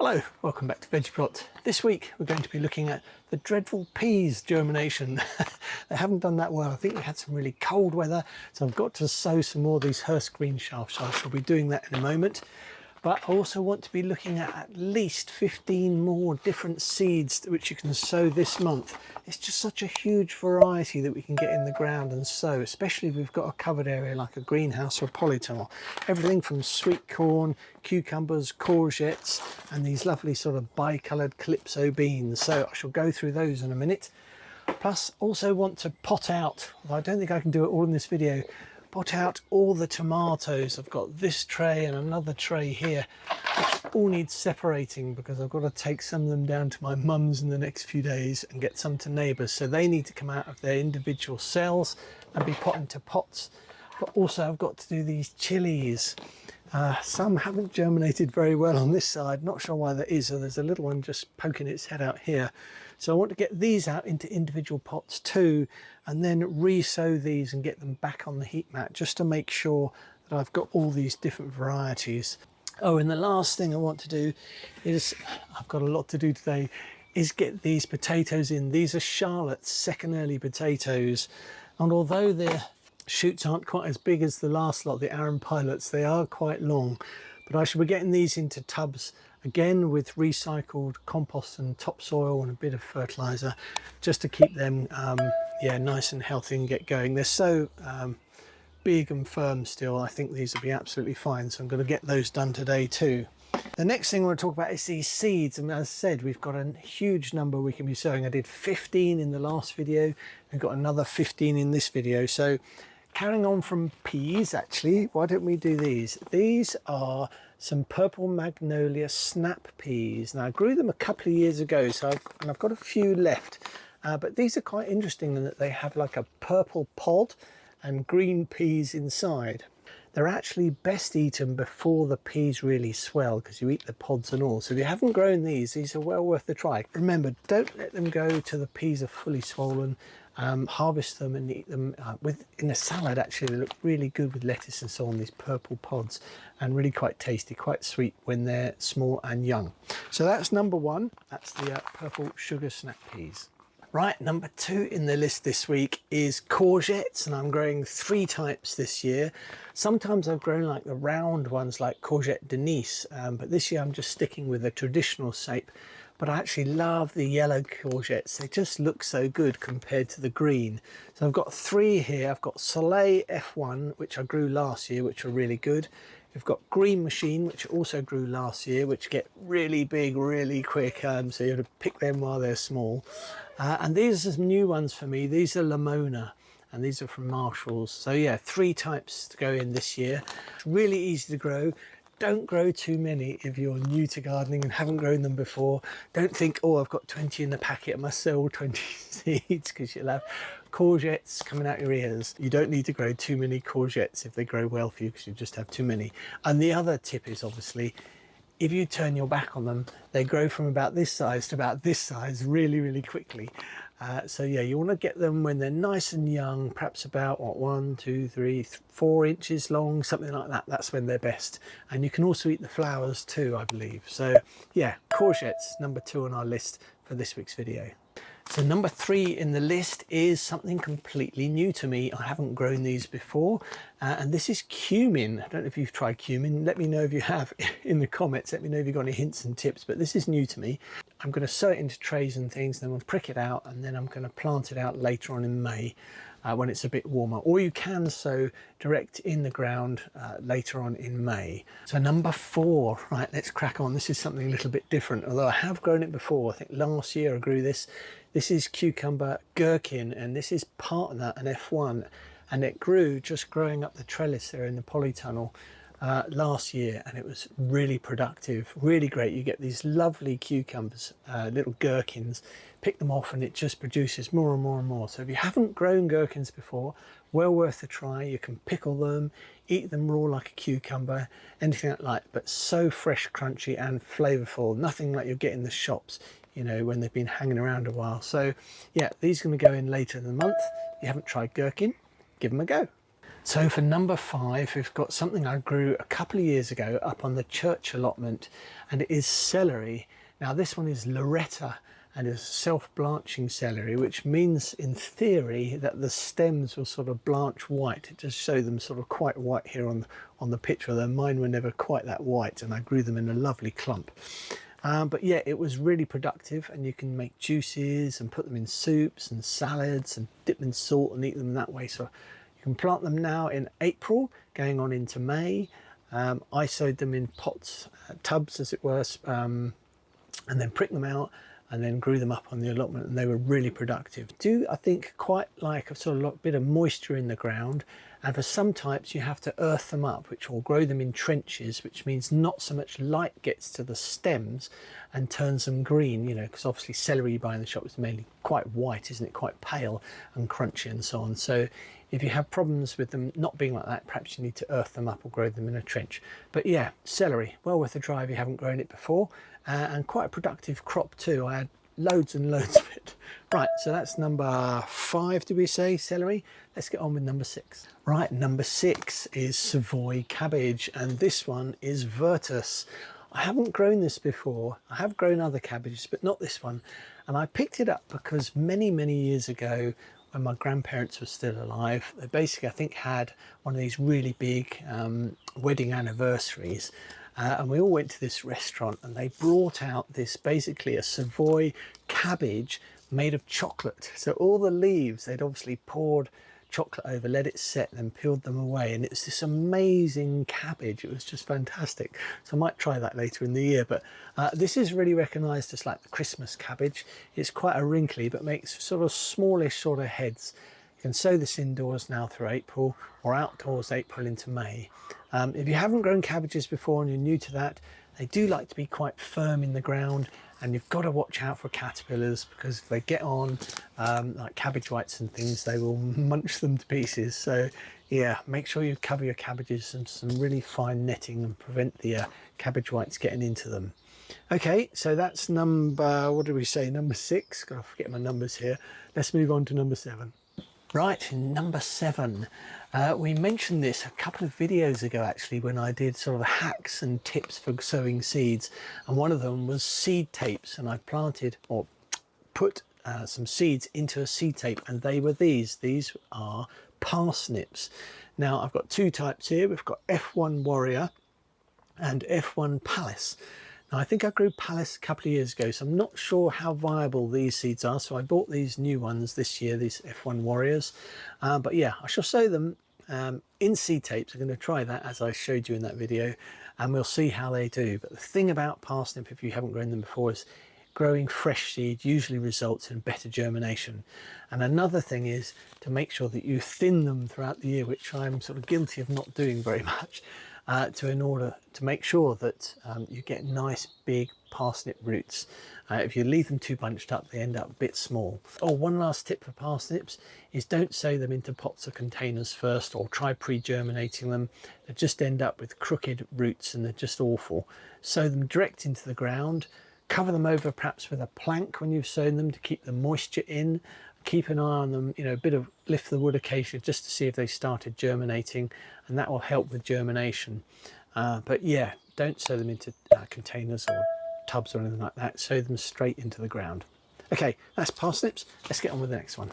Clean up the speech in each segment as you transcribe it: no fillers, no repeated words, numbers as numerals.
Hello, welcome back to VeggiePlot. This week we're going to be looking at the dreadful peas germination. They haven't done that well. I think we had some really cold weather, so I've got to sow some more of these Hurst green shafts. So I shall be doing that in a moment. But I also want to be looking at least 15 more different seeds which you can sow this month. It's just such a huge variety that we can get in the ground and sow, especially if we've got a covered area like a greenhouse or a polytunnel. Everything from sweet corn, cucumbers, courgettes, and these lovely sort of bi-coloured calypso beans. So I shall go through those in a minute. Plus, also want to pot out, although I don't think I can do it all in this video, pot out all the tomatoes. I've got this tray and another tray here, which all need separating because I've got to take some of them down to my mum's in the next few days and get some to neighbours. So they need to come out of their individual cells and be put into pots. But also I've got to do these chilies. Some haven't germinated very well on this side, not sure why that is. So there's a little one just poking its head out here. So I want to get these out into individual pots too, and then re-sow these and get them back on the heat mat just to make sure that I've got all these different varieties. Oh, and the last thing I want to do is, I've got a lot to do today, is get these potatoes in. These are Charlotte's second early potatoes, and although their shoots aren't quite as big as the last lot, the Aaron Pilots, they are quite long. But I shall be getting these into tubs again with recycled compost and topsoil and a bit of fertilizer just to keep them nice and healthy and get going. They're so big and firm still. I think these will be absolutely fine, so I'm going to get those done today too. The next thing I want to talk about is these seeds, and as I said, we've got a huge number we can be sowing. I did 15 in the last video, we've got another 15 in this video. So carrying on from peas, actually, why don't we do these? These are some purple Magnolia snap peas. Now I grew them a couple of years ago, so I've got a few left, but these are quite interesting in that they have like a purple pod and green peas inside. They're actually best eaten before the peas really swell because you eat the pods and all. So if you haven't grown these are well worth a try. Remember, don't let them go till the peas are fully swollen. Harvest them and eat them in a salad. Actually, they look really good with lettuce and so on, these purple pods, and really quite tasty, quite sweet when they're small and young. So that's number one. That's the purple sugar snap peas. Right, number two in the list this week is courgettes, and I'm growing 3 types this year. Sometimes I've grown like the round ones like courgette Denise, but this year I'm just sticking with the traditional shape. But I actually love the yellow courgettes. They just look so good compared to the green. So I've got 3 here. I've got Celery F1, which I grew last year, which are really good. We've got Green Machine, which also grew last year, which get really big really quick, so you have to pick them while they're small. And these are some new ones for me. These are Lamona, and these are from Marshall's. So yeah, 3 types to go in this year. It's really easy to grow. Don't grow too many if you're new to gardening and haven't grown them before. Don't think, oh, I've got 20 in the packet, I must sow all 20 seeds, because you'll have courgettes coming out your ears. You don't need to grow too many courgettes if they grow well for you, because you just have too many. And the other tip is, obviously, if you turn your back on them, they grow from about this size to about this size really, really quickly. So yeah, you want to get them when they're nice and young, perhaps about what, 1, 2, 3, 4 inches long, something like that. That's when they're best. And you can also eat the flowers too, I believe. So yeah, courgettes, number 2 on our list for this week's video. So number 3 in the list is something completely new to me. I haven't grown these before, and this is cumin. I don't know if you've tried cumin. Let me know if you have in the comments. Let me know if you've got any hints and tips, but this is new to me. I'm going to sow it into trays and things, then we'll prick it out, and then I'm going to plant it out later on in May when it's a bit warmer. Or you can sow direct in the ground later on in May. So number 4, right, let's crack on. This is something a little bit different, although I have grown it before. I think last year I grew this. This is cucumber gherkin, and this is Parnets and F1, and it grew just growing up the trellis there in the polytunnel last year, and it was really productive, really great. You get these lovely cucumbers, little gherkins, pick them off, and it just produces more and more and more. So if you haven't grown gherkins before, well worth a try. You can pickle them, eat them raw like a cucumber, anything like that, but so fresh, crunchy and flavorful. Nothing like you get in the shops, you know, when they've been hanging around a while. So yeah, these are going to go in later in the month. If you haven't tried gherkin, give them a go. So for number 5, we've got something I grew a couple of years ago up on the church allotment, and it is celery. Now this one is Loretta and is self-blanching celery, which means in theory that the stems will sort of blanch white. It just show them sort of quite white here on the picture, though mine were never quite that white, and I grew them in a lovely clump. But yeah, it was really productive, and you can make juices and put them in soups and salads and dip them in salt and eat them that way. So you can plant them now in April, going on into May. I sowed them in pots, tubs as it were, and then pricked them out and then grew them up on the allotment, and they were really productive. I think quite like a sort of bit of moisture in the ground, and for some types you have to earth them up, which will grow them in trenches, which means not so much light gets to the stems and turns them green, you know, because obviously celery you buy in the shop is mainly quite white, isn't it, quite pale and crunchy and so on. So if you have problems with them not being like that, perhaps you need to earth them up or grow them in a trench. But yeah, celery, well worth a try if you haven't grown it before, and quite a productive crop too. I had loads and loads of it. Right, so that's number 5, did we say, celery? Let's get on with number 6. Right, number 6 is Savoy cabbage, and this one is Virtus. I haven't grown this before. I have grown other cabbages, but not this one. And I picked it up because many, many years ago, when my grandparents were still alive, they basically, I think, had one of these really big wedding anniversaries. And we all went to this restaurant, and they brought out this, basically a Savoy cabbage made of chocolate. So all the leaves, they'd obviously poured chocolate over, let it set, then peeled them away, and it's this amazing cabbage. It was just fantastic. So I might try that later in the year. But this is really recognised as like the Christmas cabbage. It's quite a wrinkly, but makes sort of smallish sort of heads. You can sow this indoors now through April, or outdoors April into May. If you haven't grown cabbages before and you're new to that, they do like to be quite firm in the ground, and you've got to watch out for caterpillars, because if they get on like cabbage whites and things, they will munch them to pieces. So yeah, make sure you cover your cabbages in some really fine netting and prevent the cabbage whites getting into them. Okay, so that's number, what did we say, number 6? Gotta forget my numbers here. Let's move on to number 7. Right, number 7. We mentioned this a couple of videos ago actually, when I did sort of hacks and tips for sowing seeds, and one of them was seed tapes, and I planted or put some seeds into a seed tape, and they were these are parsnips. Now I've got 2 types here. We've got F1 Warrior and F1 Palace. Now I think I grew Palace a couple of years ago, so I'm not sure how viable these seeds are, so I bought these new ones this year, these F1 Warriors. But yeah, I shall sow them in seed tapes. I'm going to try that as I showed you in that video, and we'll see how they do. But the thing about parsnip, if you haven't grown them before, is growing fresh seed usually results in better germination. And another thing is to make sure that you thin them throughout the year, which I'm sort of guilty of not doing very much. In order to make sure that you get nice big parsnip roots. If you leave them too bunched up, they end up a bit small. Oh, one last tip for parsnips is don't sow them into pots or containers first, or try pre-germinating them. They just end up with crooked roots and they're just awful. Sow them direct into the ground. Cover them over perhaps with a plank when you've sown them to keep the moisture in. Keep an eye on them, you know, a bit of lift the wood occasionally just to see if they started germinating, and that will help with germination. But yeah, don't sow them into containers or tubs or anything like that. Sow them straight into the ground. Okay, that's parsnips. Let's get on with the next one.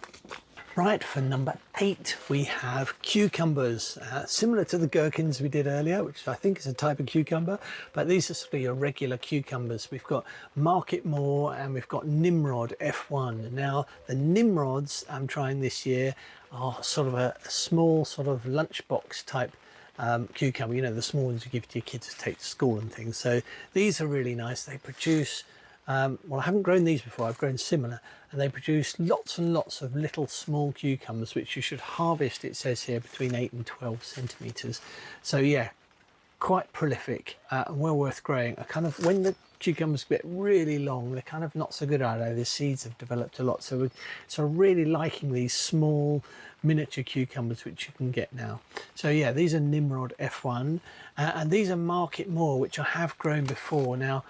Right, for number 8, we have cucumbers, similar to the gherkins we did earlier, which I think is a type of cucumber, but these are sort of your regular cucumbers. We've got Market More and we've got Nimrod F1. Now, the Nimrods I'm trying this year are sort of a small sort of lunchbox type cucumber, you know, the small ones you give to your kids to take to school and things. So these are really nice. They produce well, I haven't grown these before, I've grown similar, and they produce lots and lots of little small cucumbers, which you should harvest, it says here, between 8 and 12 centimetres. So yeah, quite prolific and well worth growing. When the cucumbers get really long, they're kind of not so good, are they? The seeds have developed a lot, so we're sort of really liking these small miniature cucumbers which you can get now. So yeah, these are Nimrod F1 and these are Market More, which I have grown before. Now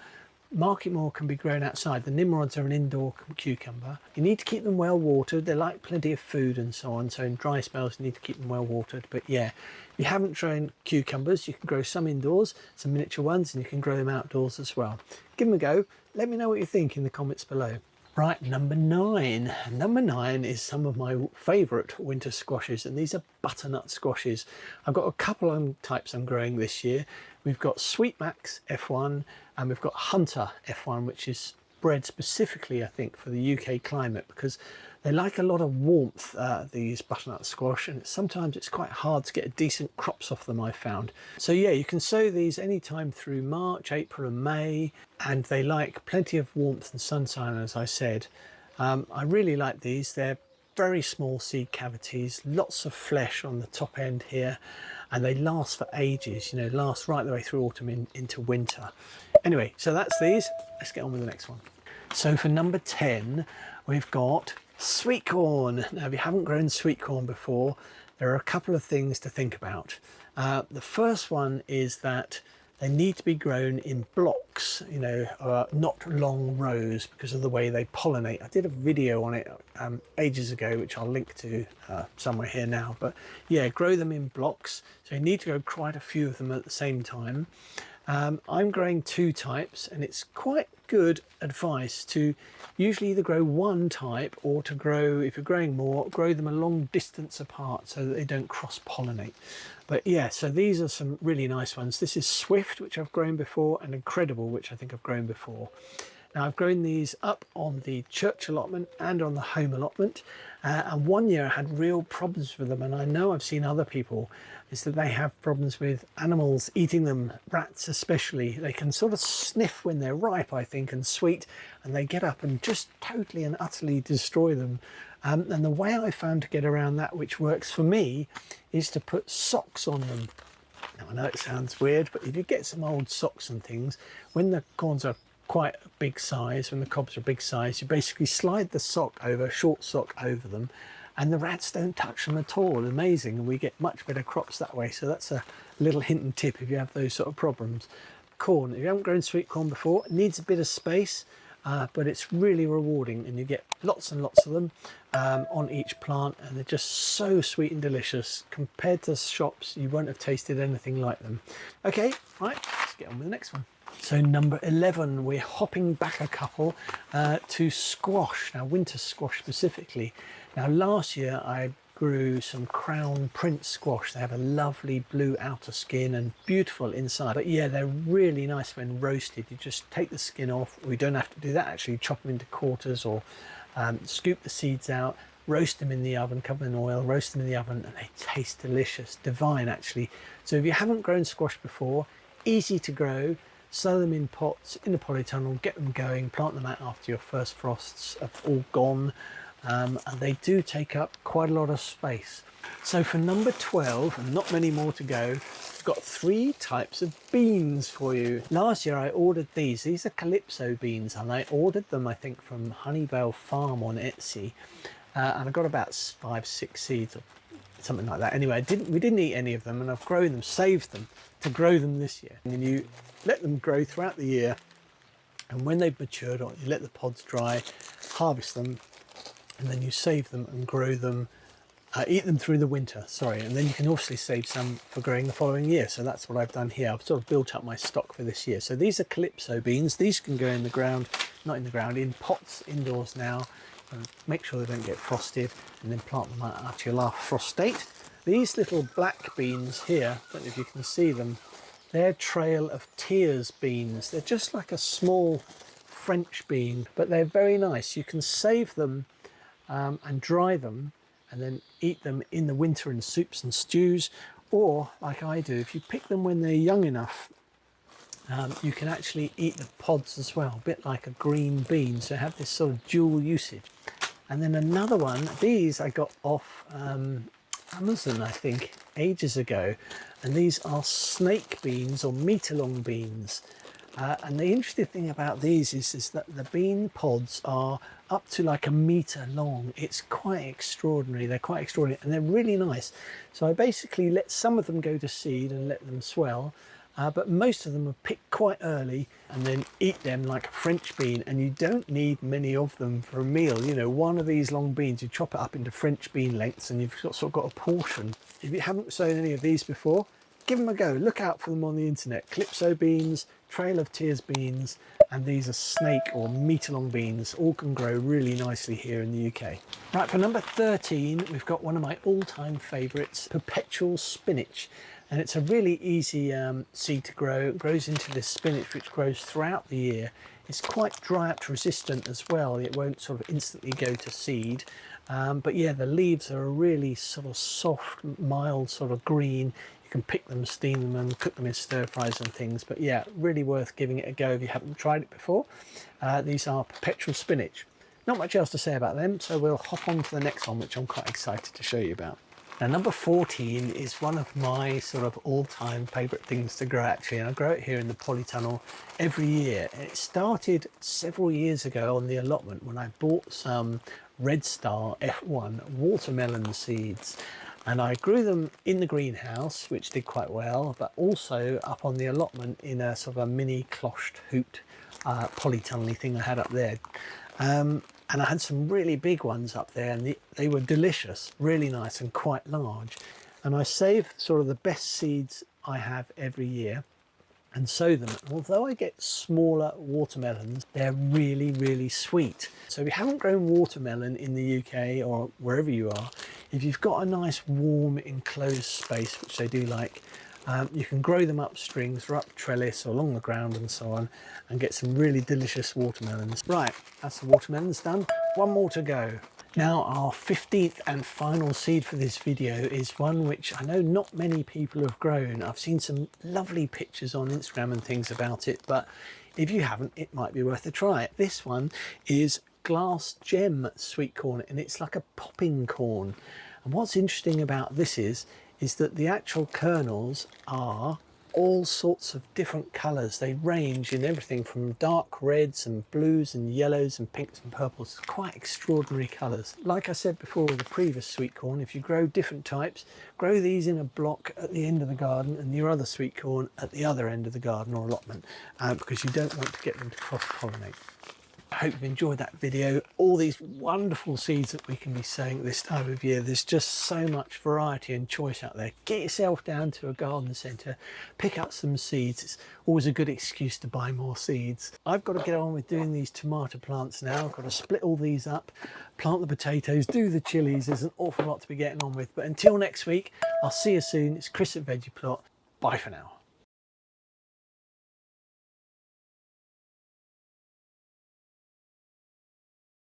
Market More can be grown outside. The Nimrods are an indoor cucumber. You need to keep them well watered. They like plenty of food and so on. So in dry spells, you need to keep them well watered. But yeah, if you haven't grown cucumbers, you can grow some indoors, some miniature ones, and you can grow them outdoors as well. Give them a go. Let me know what you think in the comments below. Right, number 9. Number 9 is some of my favourite winter squashes, and these are butternut squashes. I've got a couple of types I'm growing this year. We've got Sweet Max F1 and we've got Hunter F1, which is bred specifically, I think, for the UK climate because they like a lot of warmth, these butternut squash, and sometimes it's quite hard to get decent crops off them, I've found. So yeah, you can sow these anytime through March, April and May, and they like plenty of warmth and sunshine, as I said. I really like these. They're very small seed cavities, lots of flesh on the top end here, and they last for ages, you know, last right the way through autumn into winter. Anyway, so that's these. Let's get on with the next one. So for number 10, we've got sweetcorn. Now, if you haven't grown sweetcorn before, there are a couple of things to think about. The first one is that they need to be grown in blocks, you know, not long rows because of the way they pollinate. I did a video on it ages ago, which I'll link to somewhere here now. But yeah, grow them in blocks. So you need to grow quite a few of them at the same time. I'm growing 2 types, and it's quite good advice to usually either grow one type or to grow, if you're growing more, grow them a long distance apart so that they don't cross-pollinate. But yeah, so these are some really nice ones. This is Swift, which I've grown before, and Incredible, which I think I've grown before. Now, I've grown these up on the church allotment and on the home allotment, and one year I had real problems with them, and I know I've seen other people, is that they have problems with animals eating them, rats especially. They can sort of sniff when they're ripe, I think, and sweet, and they get up and just totally and utterly destroy them. And the way I found to get around that, which works for me, is to put socks on them. Now, I know it sounds weird, but if you get some old socks and things, when the corns are quite a big size, when the cobs are a big size, you basically slide the sock over, short sock over them, and the rats don't touch them at all. Amazing, and we get much better crops that way. So that's a little hint and tip if you have those sort of problems. Corn, if you haven't grown sweet corn before, it needs a bit of space, but it's really rewarding, and you get lots and lots of them on each plant, and they're just so sweet and delicious. Compared to shops, you won't have tasted anything like them. Okay, right, let's get on with the next one. So number 11, we're hopping back a couple to squash, now winter squash specifically. Now last year I grew some Crown Prince squash. They have a lovely blue outer skin and beautiful inside. But yeah, they're really nice when roasted. You just take the skin off. We don't have to do that actually, chop them into quarters or scoop the seeds out, roast them in the oven, cover them in oil, roast them in the oven, and they taste delicious, divine actually. So if you haven't grown squash before, easy to grow. Sow them in pots in the polytunnel, get them going, plant them out after your first frosts have all gone, and they do take up quite a lot of space. So for number 12, and not many more to go, I've got 3 types of beans for you. Last year I ordered these. These are Calypso beans, and I ordered them I think from Honeyvale Farm on Etsy, and I got about 5-6 seeds or something like that. Anyway, we didn't eat any of them, and I've grown them, saved them to grow them this year. And then you let them grow throughout the year, and when they've matured, or you let the pods dry, harvest them, and then you save them and grow them, eat them through the winter, sorry, and then you can obviously save some for growing the following year. So that's what I've done here. I've sort of built up my stock for this year. So these are Calypso beans. These can go in the ground, not in the ground, in pots indoors now. And make sure they don't get frosted, and then plant them out after your last frost date. These little black beans here, I don't know if you can see them, they're Trail of Tears beans. They're just like a small French bean, but they're very nice. You can save them and dry them and then eat them in the winter in soups and stews, or like I do, if you pick them when they're young enough, you can actually eat the pods as well, a bit like a green bean, so have this sort of dual usage. And then another one, these I got off Amazon I think ages ago, and these are snake beans or meter-long beans. And the interesting thing about these is that the bean pods are up to like a metre long. It's quite extraordinary. They're quite extraordinary, and they're really nice. So I basically let some of them go to seed and let them swell, but most of them are picked quite early and then eat them like a French bean, and you don't need many of them for a meal. You know, one of these long beans, you chop it up into French bean lengths and you've sort of got a portion. If you haven't sown any of these before, give them a go. Look out for them on the internet. Calypso beans, Trail of Tears beans, and these are snake or meter-long beans. All can grow really nicely here in the UK. Right, for number 13, we've got one of my all-time favourites, Perpetual Spinach. And it's a really easy seed to grow. It grows into this spinach which grows throughout the year. It's quite drought resistant as well. It won't sort of instantly go to seed. But yeah, the leaves are a really sort of soft, mild sort of green. You can pick them, steam them and cook them in stir fries and things. But yeah, really worth giving it a go if you haven't tried it before. These are Perpetual Spinach. Not much else to say about them, so we'll hop on to the next one, which I'm quite excited to show you about. Now, number 14 is one of my sort of all-time favourite things to grow, actually, and I grow it here in the polytunnel every year. And it started several years ago on the allotment when I bought some Red Star F1 watermelon seeds, and I grew them in the greenhouse, which did quite well, but also up on the allotment in a sort of a mini closhed hoot polytunnel thing I had up there. And I had some really big ones up there, and they were delicious, really nice and quite large. And I save sort of the best seeds I have every year and sow them. And although I get smaller watermelons, they're really, really sweet. So if you haven't grown watermelon in the UK or wherever you are, if you've got a nice warm enclosed space, which they do like, you can grow them up strings or up trellis or along the ground and so on, and get some really delicious watermelons. Right, that's the watermelons done. One more to go. Now, our 15th and final seed for this video is one which I know not many people have grown. I've seen some lovely pictures on Instagram and things about it, but if you haven't, it might be worth a try. This one is Glassgem sweet corn, and it's like a popping corn. And what's interesting about this is that the actual kernels are all sorts of different colours. They range in everything from dark reds and blues and yellows and pinks and purples. Quite extraordinary colours. Like I said before with the previous sweet corn, if you grow different types, grow these in a block at the end of the garden and your other sweet corn at the other end of the garden or allotment, because you don't want to get them to cross-pollinate. I hope you've enjoyed that video. All these wonderful seeds that we can be sowing at this time of year. There's just so much variety and choice out there. Get yourself down to a garden centre, pick up some seeds. It's always a good excuse to buy more seeds. I've got to get on with doing these tomato plants now. I've got to split all these up, plant the potatoes, do the chilies. There's an awful lot to be getting on with. But until next week, I'll see you soon. It's Chris at Veggie Plot. Bye for now.